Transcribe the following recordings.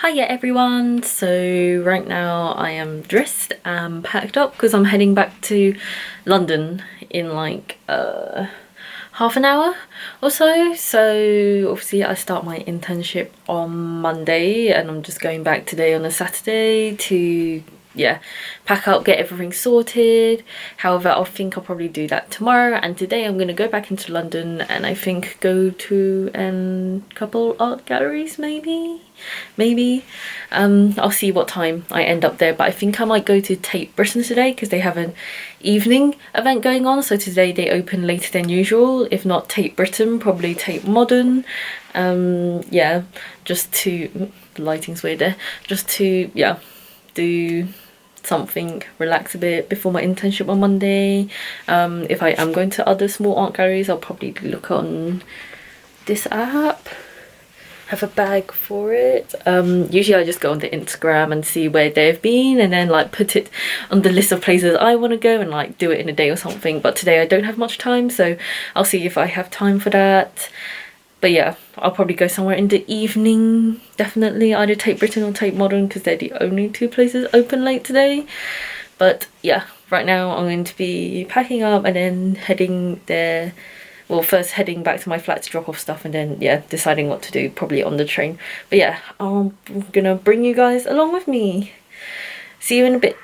Hiya everyone, so right now I am dressed and packed up because I'm heading back to London in like half an hour or so. So obviously I start my internship on Monday and I'm just going back today on a Saturday to pack up, get everything sorted. However, I think I'll probably do that tomorrow, and today I'm gonna go back into London and I think go to a couple art galleries, maybe. I'll see what time I end up there, but I think I might go to Tate Britain today because they have an evening event going on. So today they open later than usual. If not Tate Britain, probably Tate Modern. Just to, the lighting's weird there, just to do something, relax a bit before my internship on Monday. If I am going to other small art galleries, I'll probably look on this app, have a bag for it. Usually I just go on the Instagram and see where they've been and then like put it on the list of places I want to go and like do it in a day or something. But today I don't have much time, so I'll see if I have time for that. But yeah, I'll probably go somewhere in the evening, definitely either Tate Britain or Tate Modern because they're the only two places open late today. But yeah, right now I'm going to be packing up and then heading there. Well, first heading back to my flat to drop off stuff and then deciding what to do, probably on the train. But yeah, I'm gonna bring you guys along with me. See you in a bit.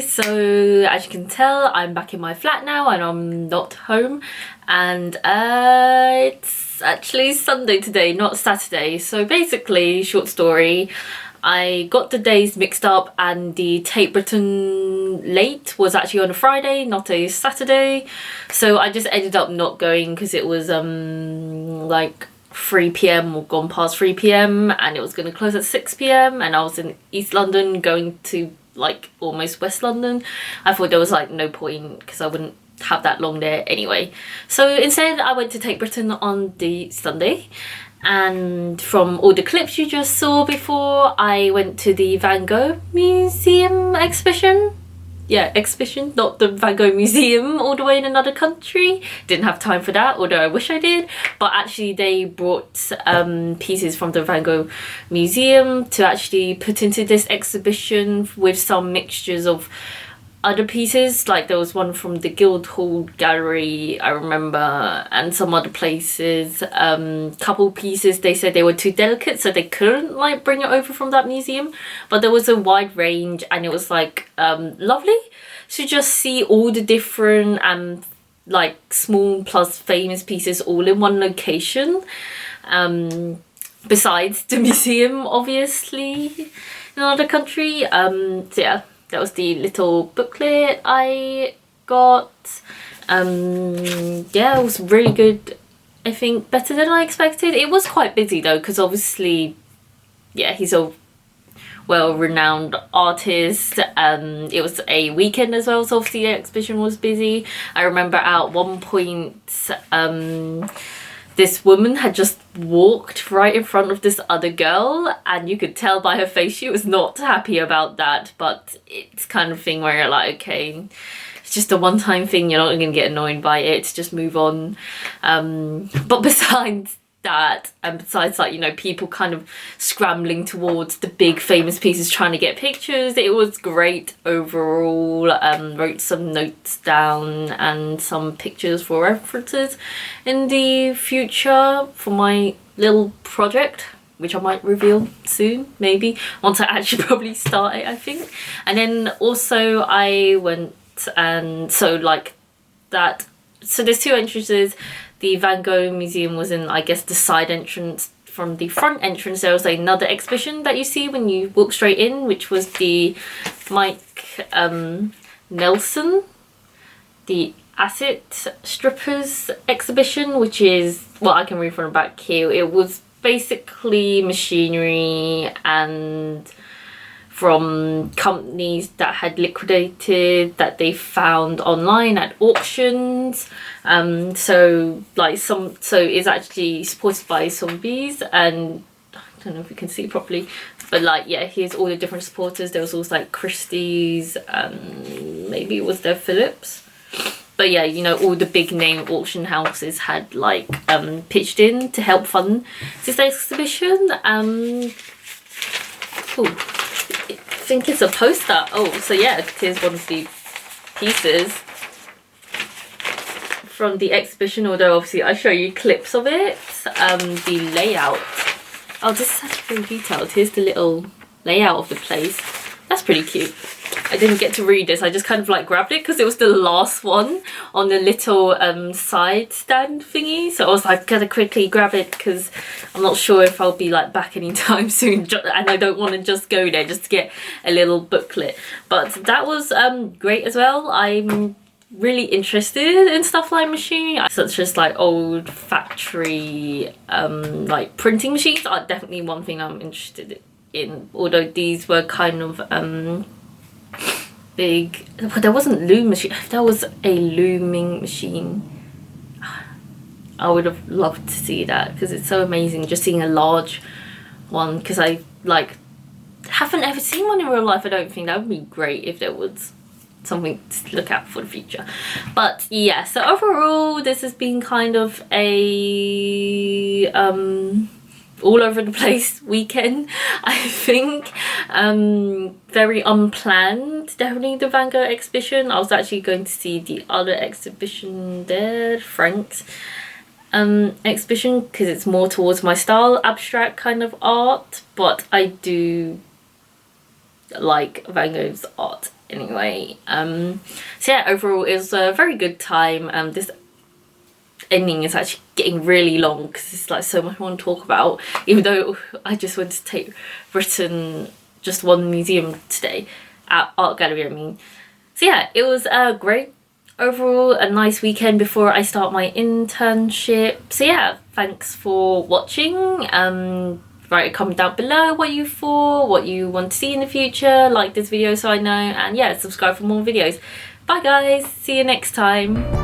so as you can tell, I'm back in my flat now and I'm not home, and it's actually Sunday today, not Saturday. So basically, short story, I got the days mixed up and the Tate Britain late was actually on a Friday, not a Saturday. So I just ended up not going because it was like 3 p.m. or gone past 3 p.m. and it was going to close at 6 p.m. and I was in East London going to like almost West London. I thought there was like no point because I wouldn't have that long there anyway. So instead I went to Tate Britain on the Sunday. And from all the clips you just saw before, I went to the Van Gogh Museum exhibition. Yeah, exhibition, not the Van Gogh Museum all the way in another country. Didn't have time for that, although I wish I did. But actually they brought pieces from the Van Gogh Museum to actually put into this exhibition with some mixtures of other pieces. Like there was one from the Guildhall Gallery, I remember, and some other places. Couple pieces they said they were too delicate, so they couldn't like bring it over from that museum. But there was a wide range, and it was like lovely to just see all the different like small plus famous pieces all in one location. Besides the museum, obviously, in another country. So yeah. That was the little booklet I got. Yeah, it was really good. I think better than I expected. It was quite busy though, because obviously, yeah, he's a well-renowned artist. It was a weekend as well, so obviously the exhibition was busy. I remember at one point, this woman had just walked right in front of this other girl, and you could tell by her face she was not happy about that. But it's kind of thing where you're like, okay, it's just a one-time thing, you're not gonna get annoyed by it, just move on. But besides that, and besides like, you know, people kind of scrambling towards the big famous pieces trying to get pictures, it was great overall. Wrote some notes down and some pictures for references in the future for my little project, which I might reveal soon, maybe once I actually probably start it, I think. And then also I went, and so like that, so there's two entrances. The Van Gogh Museum was in, I guess, the side entrance. From the front entrance there was another exhibition that you see when you walk straight in, which was the Mike Nelson, the Asset Strippers exhibition, which is, well, I can read from the back here. It was basically machinery and from companies that had liquidated that they found online at auctions. So like so it's actually supported by zombies, and I don't know if you can see properly, but like, yeah, here's all the different supporters. There was also like Christie's, maybe it was their Phillips. But yeah, you know, all the big name auction houses had like pitched in to help fund this exhibition. Cool. I think it's a poster. Oh, so yeah, here's one of the pieces from the exhibition, although obviously I show you clips of it. The layout. Oh, this is actually very detailed. Here's the little layout of the place. That's pretty cute. I didn't get to read this, I just kind of like grabbed it because it was the last one on the little side stand thingy, so I was like, gotta quickly grab it because I'm not sure if I'll be like back anytime soon, and I don't want to just go there just to get a little booklet. But that was great as well. I'm really interested in stuff like machinery, such as like old factory like printing machines are definitely one thing I'm interested in, although these were kind of big. Well, there wasn't loom machine. If there was a looming machine, I would have loved to see that because it's so amazing just seeing a large one, because I like haven't ever seen one in real life. I don't think that would be great if there was something to look at for the future. But yeah, so overall this has been kind of a all over the place weekend, I think. Very unplanned, definitely, the Van Gogh exhibition. I was actually going to see the other exhibition there, Frank's exhibition, because it's more towards my style, abstract kind of art, but I do like Van Gogh's art anyway. So yeah, overall it was a very good time. This ending is actually getting really long because it's like so much more to talk about, even though I just went to Tate Britain, just one museum today, at art gallery I mean. So yeah, it was great overall, a nice weekend before I start my internship. So yeah, thanks for watching. Write a comment down below what you thought, what you want to see in the future, like this video so I know, and yeah, subscribe for more videos. Bye guys, see you next time.